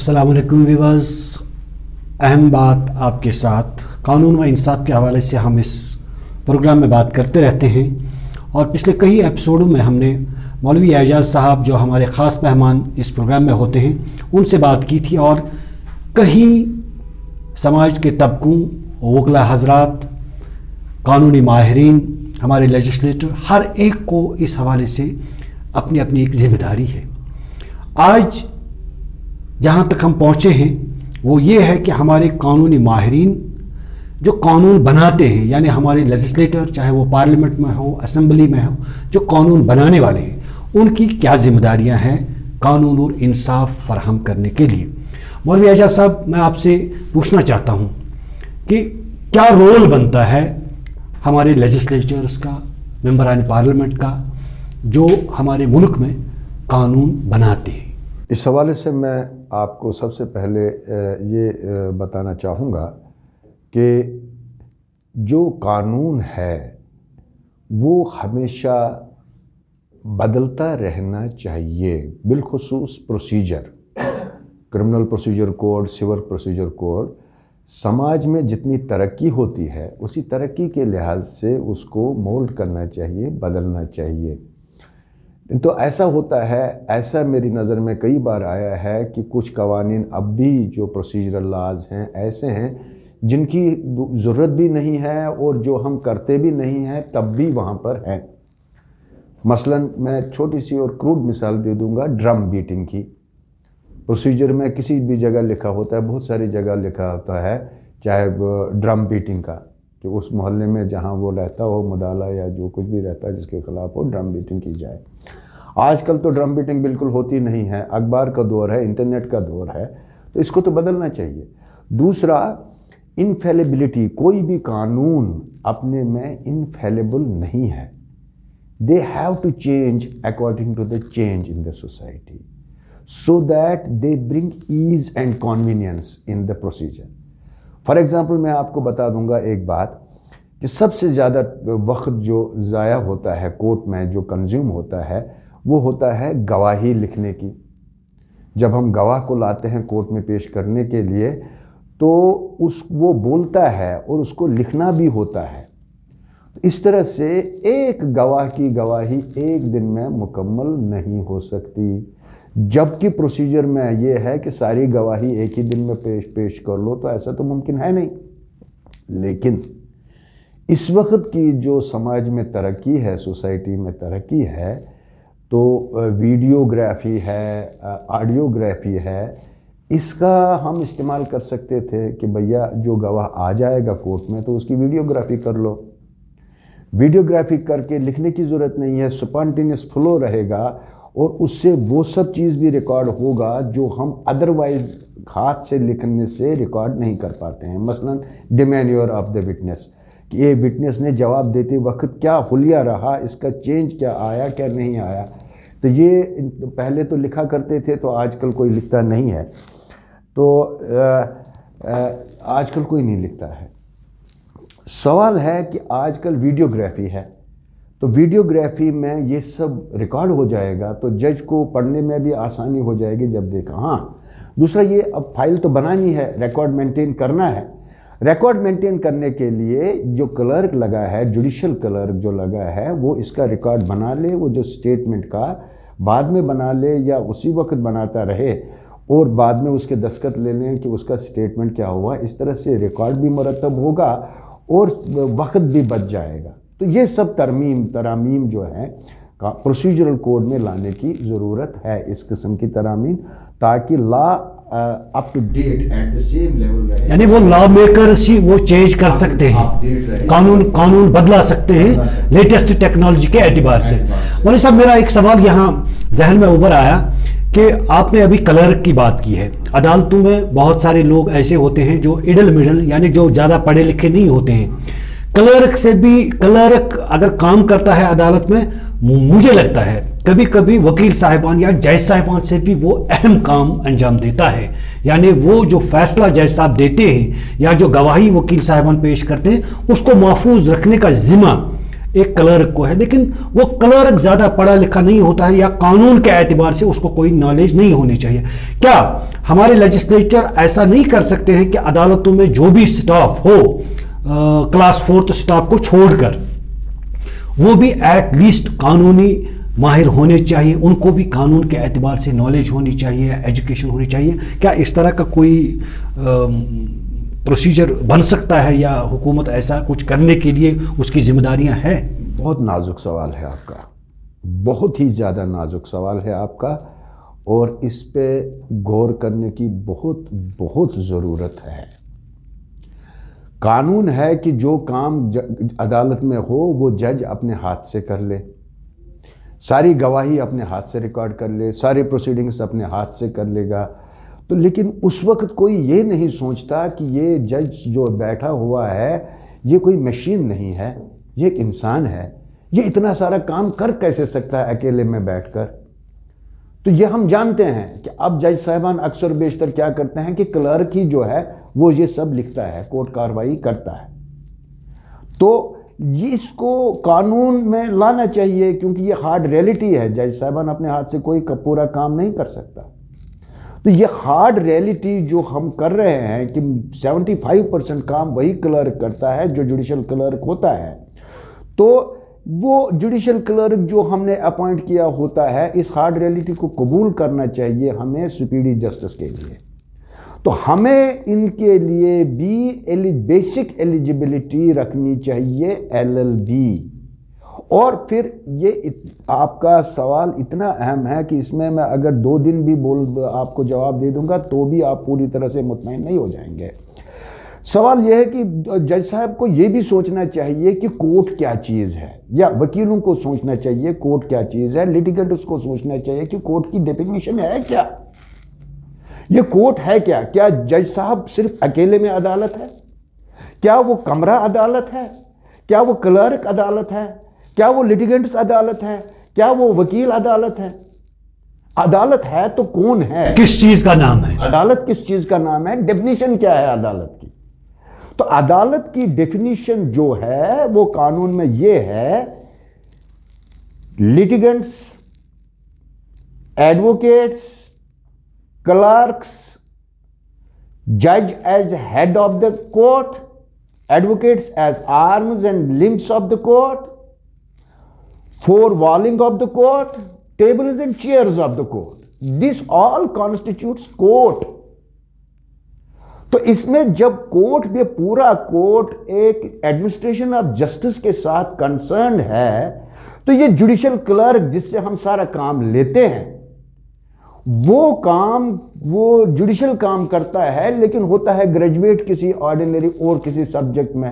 अस्सलाम वालेकुम व्यूअर्स, अहम बात आपके साथ कानून व इंसाफ के हवाले से हम इस प्रोग्राम में बात करते रहते हैं और पिछले कई एपिसोडों में हमने मौलवी एजाज साहब जो हमारे ख़ास मेहमान इस प्रोग्राम में होते हैं उनसे बात की थी और कई समाज के तबकों, वकला हजरात, कानूनी माहिरीन, हमारे लेजिस्लेटर, हर एक को इस हवाले से अपनी अपनी एक ज़िम्मेदारी है। आज जहाँ तक हम पहुँचे हैं वो ये है कि हमारे कानूनी माहिरीन जो कानून बनाते हैं, यानी हमारे लेजिस्लेटर, चाहे वो पार्लियामेंट में हो, असेंबली में हो, जो कानून बनाने वाले हैं, उनकी क्या जिम्मेदारियां हैं कानून और इंसाफ फराहम करने के लिए। मौलवी एजाज साहब, मैं आपसे पूछना चाहता हूं कि क्या रोल बनता है हमारे लेजिस्लेचर्स का, मेंबरान पार्लियामेंट का, जो हमारे मुल्क में कानून बनाते हैं। इस हवाले से मैं आपको सबसे पहले ये बताना चाहूँगा कि जो कानून है वो हमेशा बदलता रहना चाहिए, बिलखुसूस procedure, criminal procedure code, civil procedure code. समाज में जितनी तरक्की होती है उसी तरक्की के लिहाज से उसको मोल्ड करना चाहिए, बदलना चाहिए। तो ऐसा होता है, ऐसा मेरी नज़र में कई बार आया है कि कुछ कवानीन अब भी जो प्रोसीजरल लाज हैं ऐसे हैं जिनकी ज़रूरत भी नहीं है और जो हम करते भी नहीं हैं तब भी वहाँ पर हैं। मसलन मैं छोटी सी और क्रूड मिसाल दे दूँगा ड्रम बीटिंग की। प्रोसीजर में किसी भी जगह लिखा होता है, बहुत सारी जगह लिखा होता है, चाहे ड्रम बीटिंग का, कि उस मोहल्ले में जहाँ वो रहता हो, मुदाला या जो कुछ भी रहता है जिसके खिलाफ हो, ड्रम बीटिंग की जाए। आजकल तो ड्रम बीटिंग बिल्कुल होती नहीं है, अखबार का दौर है, इंटरनेट का दौर है, तो इसको तो बदलना चाहिए। दूसरा, इनफेलिबिलिटी, कोई भी कानून अपने में इनफेलिबल नहीं है। They have to change according to the change in the society so that they bring ease and convenience in the procedure. For example मैं आपको बता दूंगा एक बात कि सबसे ज़्यादा वक्त जो ज़ाया होता है कोर्ट में, जो कंज्यूम होता है, वो होता है गवाही लिखने की। जब हम गवाह को लाते हैं कोर्ट में पेश करने के लिए तो वो बोलता है और उसको लिखना भी होता है। इस तरह से एक गवाह की गवाही एक दिन में मुकम्मल नहीं हो सकती, जबकि प्रोसीजर में ये है कि सारी गवाही एक ही दिन में पेश कर लो, तो ऐसा तो मुमकिन है नहीं। लेकिन इस वक्त की जो समाज में तरक्की है, सोसाइटी में तरक्की है, तो वीडियोग्राफी है, ऑडियोग्राफी है, इसका हम इस्तेमाल कर सकते थे कि भैया जो गवाह आ जाएगा कोर्ट में तो उसकी वीडियोग्राफी कर लो। वीडियोग्राफी करके लिखने की ज़रूरत नहीं है, स्पॉन्टेनियस फ्लो रहेगा और उससे वो सब चीज़ भी रिकॉर्ड होगा जो हम अदरवाइज हाथ से लिखने से रिकॉर्ड नहीं कर पाते हैं। मसलन डिमेन्योर ऑफ द विटनेस, कि ये विटनेस ने जवाब देते वक्त क्या हुलिया रहा, इसका चेंज क्या आया, क्या नहीं आया, तो ये पहले तो लिखा करते थे, तो आजकल कोई लिखता नहीं है। तो आजकल कोई नहीं लिखता है। सवाल है कि आजकल वीडियोग्राफी है, तो वीडियोग्राफी में ये सब रिकॉर्ड हो जाएगा तो जज को पढ़ने में भी आसानी हो जाएगी जब देखा। हाँ, दूसरा ये, अब फाइल तो बनानी है, रिकॉर्ड मेंटेन करना है। रिकॉर्ड मेंटेन करने के लिए जो क्लर्क लगा है, जुडिशल क्लर्क जो लगा है, वो इसका रिकॉर्ड बना ले, वो जो स्टेटमेंट का बाद में बना ले या उसी वक्त बनाता रहे और बाद में उसके दस्तखत ले लें कि उसका स्टेटमेंट क्या हुआ। इस तरह से रिकॉर्ड भी मुरतब होगा और वक्त भी बच जाएगा। तो ये सब तरामीम जो है प्रोसीजरल कोड में लाने की ज़रूरत है, इस किस्म की तरामीम, ताकि law up to date at the same level रहे। यानी वो लॉ मेकर्स ही वो चेंज कर सकते हैं, कानून बदला सकते हैं लेटेस्ट टेक्नोलॉजी के एतबार से। मौलवी साहब, मेरा एक सवाल यहाँ जहन में उभर आया कि आपने अभी क्लर्क की बात की है। अदालतों में बहुत सारे लोग ऐसे होते हैं जो इडल मिडल, यानी जो ज़्यादा पढ़े लिखे नहीं होते हैं। क्लर्क अगर काम करता है अदालत में, मुझे लगता है कभी कभी वकील साहिबान या जज साहिबान से भी वो अहम काम अंजाम देता है। यानी वो जो फैसला जज साहब देते हैं या जो गवाही वकील साहिबान पेश करते हैं, उसको महफूज रखने का जिम्मा एक क्लर्क को है, लेकिन वो क्लर्क ज़्यादा पढ़ा लिखा नहीं होता है या कानून के एतबार से उसको कोई नॉलेज नहीं होनी चाहिए। क्या हमारे लेजिस्लेचर ऐसा नहीं कर सकते हैं कि अदालतों में जो भी स्टाफ हो क्लास 4th स्टाफ को छोड़कर वो भी एट लीस्ट कानूनी माहिर होने चाहिए, उनको भी कानून के एतबार से नॉलेज होनी चाहिए, एजुकेशन होनी चाहिए? क्या इस तरह का कोई प्रोसीजर बन सकता है या हुकूमत ऐसा कुछ करने के लिए उसकी जिम्मेदारियां हैं? बहुत नाजुक सवाल है आपका, बहुत ही ज़्यादा नाजुक सवाल है आपका, और इस पे गौर करने की बहुत बहुत ज़रूरत है। कानून है कि जो काम अदालत में हो वो जज अपने हाथ से कर ले, सारी गवाही अपने हाथ से रिकॉर्ड कर ले, सारे प्रोसीडिंग्स अपने हाथ से कर लेगा। तो लेकिन उस वक्त कोई ये नहीं सोचता कि ये जज जो बैठा हुआ है ये कोई मशीन नहीं है, ये एक इंसान है, ये इतना सारा काम कर कैसे सकता है अकेले में बैठकर। तो ये हम जानते हैं कि अब जज साहिबान अक्सर बेशतर क्या करते हैं कि क्लर्क ही जो है वो ये सब लिखता है, कोर्ट कार्रवाई करता है। तो ये इसको कानून में लाना चाहिए, क्योंकि ये हार्ड रियलिटी है, जज साहिबान अपने हाथ से कोई पूरा काम नहीं कर सकता। तो ये हार्ड रियलिटी जो हम कर रहे हैं कि 75% काम वही क्लर्क करता है जो जुडिशल क्लर्क होता है, तो वो जुडिशल क्लर्क जो हमने अपॉइंट किया होता है, इस हार्ड रियलिटी को कबूल करना चाहिए हमें स्पीडी जस्टिस के लिए। तो हमें इनके लिए भी बेसिक एलिजिबिलिटी रखनी चाहिए, LLB। और फिर ये आपका सवाल इतना अहम है कि इसमें मैं अगर 2 दिन भी आपको जवाब दे दूंगा तो भी आप पूरी तरह से मुतमईन नहीं हो जाएंगे। सवाल यह है कि जज साहब को यह भी सोचना चाहिए कि कोर्ट क्या चीज़ है, या वकीलों को सोचना चाहिए कोर्ट क्या चीज़ है, लिटिगेंट्स को सोचना चाहिए कि कोर्ट की डेफिनेशन है क्या, ये कोर्ट है क्या। क्या जज साहब सिर्फ अकेले में अदालत है? क्या वो कमरा अदालत है? क्या वो क्लर्क अदालत है? क्या वो लिटिगेंट्स अदालत है? क्या वो वकील अदालत है? अदालत है तो कौन है, किस चीज का नाम है अदालत, किस चीज का नाम है, डेफिनेशन क्या है अदालत की। तो अदालत की डेफिनेशन जो है वो कानून में ये है, लिटिगेंट्स, एडवोकेट्स, क्लर्क्स, जज as head of the court, advocates as arms and limbs of the court, 4 walling of the court, tables and chairs of the court. This all constitutes court. तो इसमें जब कोर्ट में पूरा court एक administration of justice के साथ concern है, तो ये जुडिशियल क्लर्क जिससे हम सारा काम लेते हैं वो काम, वो जुडिशियल काम करता है, लेकिन होता है ग्रेजुएट किसी ऑर्डिनरी और किसी सब्जेक्ट में।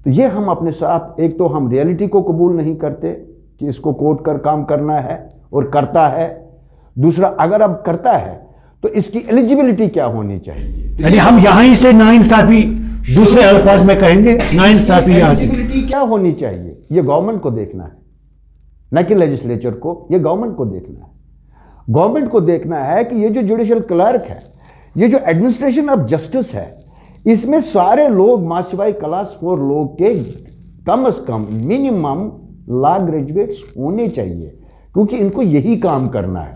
तो ये हम अपने साथ, एक तो हम रियलिटी को कबूल नहीं करते कि इसको कोर्ट कर काम करना है और करता है, दूसरा अगर अब करता है तो इसकी एलिजिबिलिटी क्या होनी चाहिए। यानी हम यहीं से नाइंसाफी, दूसरे अल्फाज में कहेंगे नाइंसाफी, यहां से एलिजिबिलिटी क्या होनी चाहिए, ये गवर्नमेंट को देखना है, न कि लेजिस्लेचर को, ये गवर्नमेंट को देखना है। गवर्नमेंट को देखना है कि ये जो जुडिशियल क्लर्क है, ये जो एडमिनिस्ट्रेशन ऑफ जस्टिस है, इसमें सारे लोग मासिवाई क्लास 4 लोग के कम से कम मिनिमम लॉ ग्रेजुएट्स होने चाहिए, क्योंकि इनको यही काम करना है।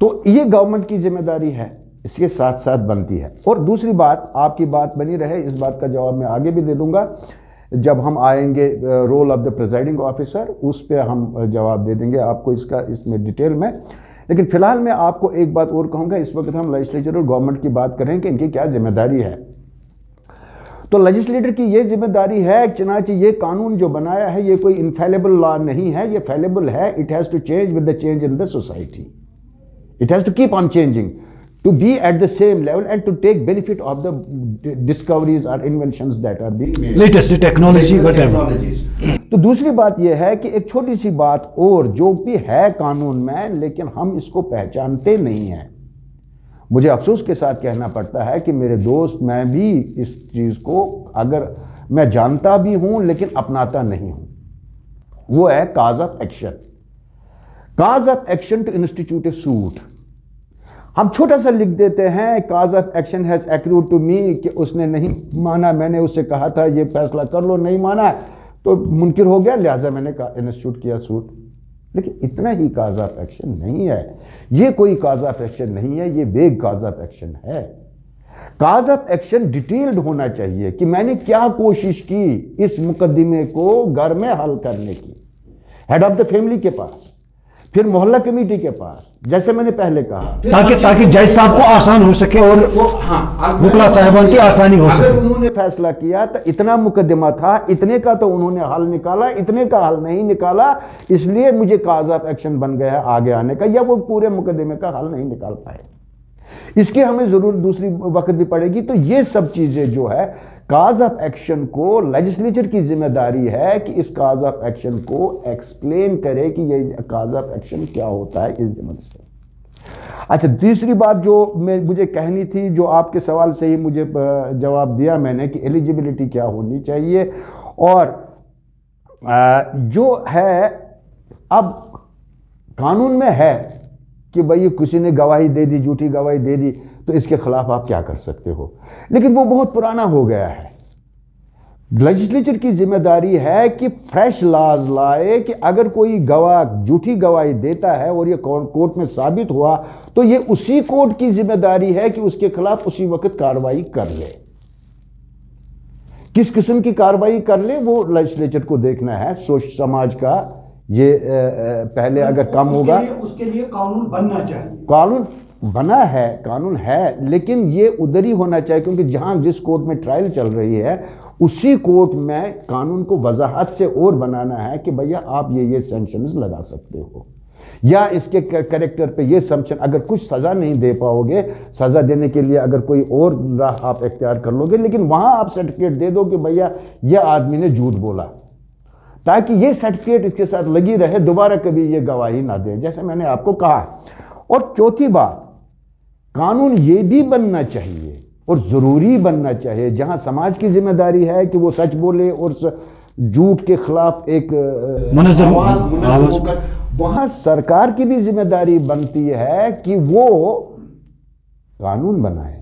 तो ये गवर्नमेंट की जिम्मेदारी है, इसके साथ साथ बनती है। और दूसरी बात, आपकी बात बनी रहे, इस बात का जवाब मैं आगे भी दे दूंगा जब हम आएंगे role of the presiding officer, उस पर हम जवाब दे देंगे आपको इसका, इसमें डिटेल में। लेकिन फिलहाल मैं आपको एक बात और कहूँगा, इस वक्त हम लेजिस्लेचर और गवर्नमेंट की बात करें कि इनकी क्या जिम्मेदारी है। तो लेजिस्लेटर की ये जिम्मेदारी है, चनाचे ये कानून जो बनाया है ये कोई इनफेलेबल लॉ नहीं है, ये फेलेबल है। It has to change with the change in the society, it has to keep on changing, to be at the same level and to take benefit of the discoveries or inventions that are being made, latest technology whatever। तो दूसरी बात यह है कि एक छोटी सी बात और जो भी है कानून में, लेकिन हम इसको पहचानते नहीं हैं। मुझे अफसोस के साथ कहना पड़ता है कि मेरे दोस्त, मैं भी इस चीज को अगर मैं जानता भी हूं लेकिन अपनाता नहीं हूं, वो है cause of action. Cause of action to institute a suit. ہم چھوٹا سا لکھ دیتے ہیں cause of action has accrued to me, کہ اس نے نہیں مانا، میں نے اس سے کہا تھا یہ فیصلہ کر لو، نہیں مانا تو منکر ہو گیا، لہٰذا میں نے انسٹیٹیوٹ کیا سوٹ. لیکن اتنا ہی کاز آف ایکشن نہیں ہے، یہ کوئی کاز آف ایکشن نہیں ہے، یہ ویگ کاز آف ایکشن ہے. کاز آف ایکشن ڈیٹیلڈ ہونا چاہیے کہ میں نے کیا کوشش کی اس مقدمے کو گھر میں حل کرنے کی، ہیڈ آف دا فیملی کے پاس، پھر محلہ کمیٹی کے پاس، جیسے میں نے پہلے کہا، تاکہ جج صاحب کو آسان ہو سکے اور وکلا صاحبان کی آسانی ہو سکے. اگر انہوں نے فیصلہ کیا تو اتنا مقدمہ تھا، اتنے کا تو انہوں نے حل نکالا، اتنے کا حل نہیں نکالا، اس لیے مجھے کاز آف ایکشن بن گیا آگے آنے کا، یا وہ پورے مقدمے کا حل نہیں نکال پائے. اس کی ہمیں ضرور دوسری وقت بھی پڑے گی. تو یہ سب چیزیں جو ہے کاز آف ایکشن کو لیجسلیچر کی ذمہ داری ہے کہ اس کاز آف ایکشن کو ایکسپلین کرے کہ یہ کاز آف ایکشن کیا ہوتا ہے اس ذمہ سے. اچھا، تیسری بات جو مجھے کہنی تھی، جو آپ کے سوال سے ہی مجھے جواب دیا میں نے، کہ ایلیجیبلٹی کیا ہونی چاہیے. اور جو ہے اب قانون میں ہے کہ بھئی کسی نے گواہی دے دی، جھوٹی گواہی دے دی، تو اس کے خلاف آپ کیا کر سکتے ہو، لیکن وہ بہت پرانا ہو گیا ہے. لیجسلیچر کی ذمہ داری ہے کہ فریش لاز لائے کہ اگر کوئی گواہ جھوٹی گواہی دیتا ہے اور یہ کورٹ میں ثابت ہوا تو یہ اسی کورٹ کی ذمہ داری ہے کہ اس کے خلاف اسی وقت کارروائی کر لے. کس قسم کی کارروائی کر لے وہ لیجسلیچر کو دیکھنا ہے. سماج کا یہ پہلے اگر کم ہوگا، اس کے لیے قانون بننا چاہیے. قانون بنا ہے، قانون ہے، لیکن یہ ادھر ہی ہونا چاہیے، کیونکہ جہاں جس کورٹ میں ٹرائل چل رہی ہے اسی کورٹ میں قانون کو وضاحت سے اور بنانا ہے کہ بھیا آپ یہ سینکشنز لگا سکتے ہو، یا اس کے کریکٹر پہ یہ سمپشن، اگر کچھ سزا نہیں دے پاؤ گے، سزا دینے کے لیے اگر کوئی اور راہ آپ اختیار کر لو گے، لیکن وہاں آپ سرٹیفکیٹ دے دو کہ بھیا یہ آدمی نے جھوٹ بولا، تاکہ یہ سرٹیفکیٹ اس کے ساتھ لگی رہے، دوبارہ کبھی یہ گواہی نہ دے، جیسے میں نے آپ کو کہا. اور چوتھی بات، قانون یہ بھی بننا چاہیے اور ضروری بننا چاہیے، جہاں سماج کی ذمہ داری ہے کہ وہ سچ بولے اور جھوٹ کے خلاف ایک منظم آواز، وہاں سرکار کی بھی ذمہ داری بنتی ہے کہ وہ قانون بنائے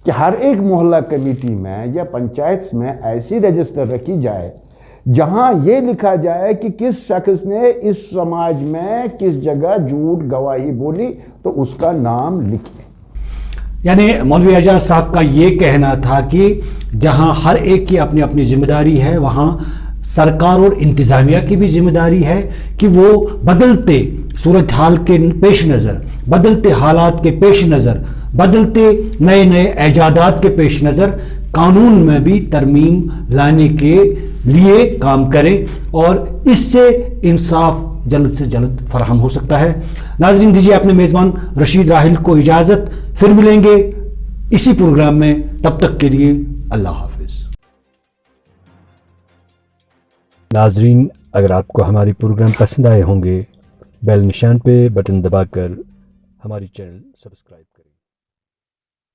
کہ ہر ایک محلہ کمیٹی میں یا پنچایت میں ایسی رجسٹر رکھی جائے جہاں یہ لکھا جائے کہ کس شخص نے اس سماج میں کس جگہ جھوٹ گواہی بولی، تو اس کا نام لکھیں. یعنی مولوی اعجاز صاحب کا یہ کہنا تھا کہ جہاں ہر ایک کی اپنی اپنی ذمہ داری ہے، وہاں سرکار اور انتظامیہ کی بھی ذمہ داری ہے کہ وہ بدلتے صورتحال کے پیش نظر، بدلتے حالات کے پیش نظر، بدلتے نئے نئے ایجادات کے پیش نظر قانون میں بھی ترمیم لانے کے لیے کام کریں، اور اس سے انصاف جلد سے جلد فراہم ہو سکتا ہے. ناظرین، دیجیے اپنے میزبان رشید راحل کو اجازت، پھر ملیں گے اسی پروگرام میں، تب تک کے لیے اللہ حافظ. ناظرین، اگر آپ کو ہماری پروگرام پسند آئے ہوں گے، بیل نشان پہ بٹن دبا کر ہماری چینل سبسکرائب